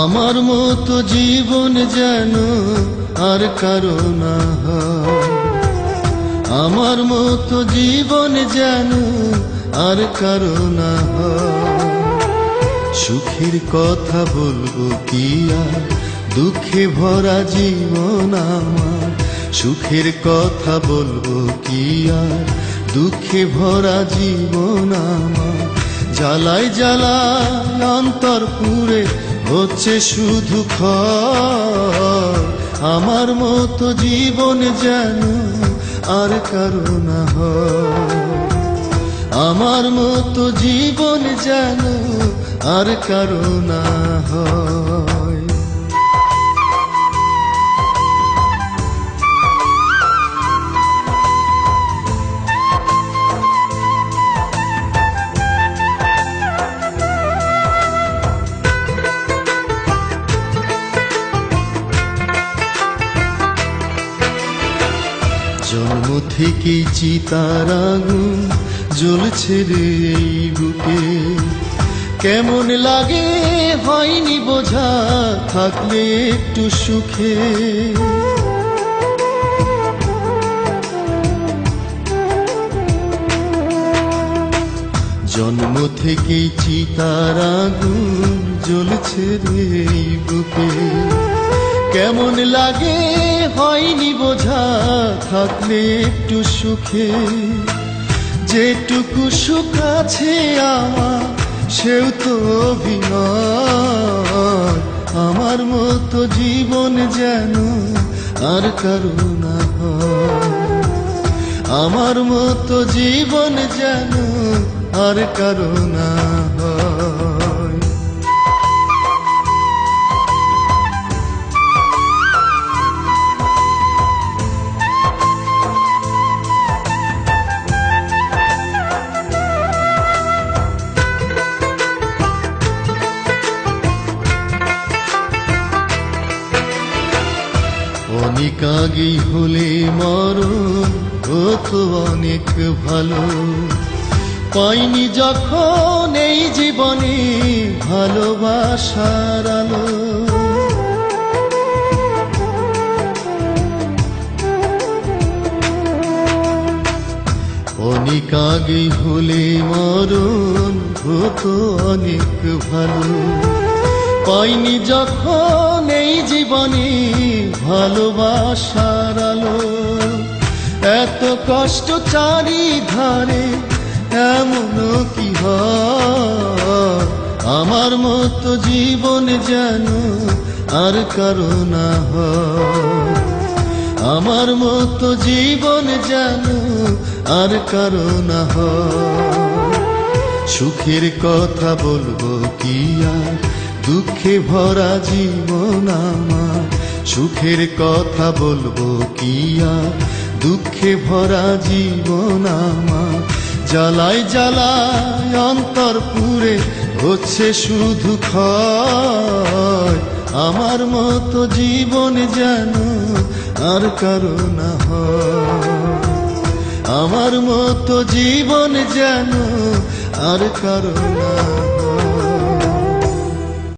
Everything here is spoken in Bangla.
আমার মতো জীবন যেন আর কারো না হয়, আমার মতো জীবন যেন আর কারো না হয়। সুখের কথা বলবো কি আর, দুঃখে ভরা জীবন আমার। সুখের কথা বলবো কি আর, দুঃখে ভরা জীবন আমার। জ্বালায় জ্বালায় অন্তর পুরে হচ্ছে শুধু ক্ষয়। আমার মতো জীবন যেন আর কারো না হয়, আমার মতো জীবন যেন আর কারো না হয়। জন্ম থেকেই চিতার আগুন জ্বলছে রে এই বুকে। কেমন লাগে হয়নি বোঝা, থাকলে একটু সুখে। জন্ম থেকেই চিতার আগুন জ্বলছে রে এই বুকে। কেমন লাগে হয়নি বোঝা, থাকলে একটু সুখে। যেটুকু সুখ আছে আমার সেও তো অভিনয়। আমার মতো জীবন যেন আর কারো না হয়, আমার মতো জীবন যেন আর কারো না হয়। অনেক আগেই হলে মরণ হতো অনেক ভালো। পাইনি যখন এই জীবনে ভালোবাসার আলো। অনেক আগেই হলে মরণ হতো অনেক ভালো। পাইনি যখন এই জীবনে ভালোবাসার আলো। এত কষ্ট চারিধারে এমনও কি হয়, আমার মতো জীবন যেন আর কারো না হয়, আমার মতো জীবন যেন আর কারো না হয়। সুখের কথা বলবো কি আর, দুঃখে ভরা জীবন আমার। সুখের কথা বলবো কি আর, দুঃখে ভরা জীবন আমার। জ্বালায় জ্বালায় অন্তর পুরে হচ্ছে শুধু ক্ষয়। আমার মতো জীবন যেন আর কারো না হয়, আমার মতো জীবন যেন আর কারো না।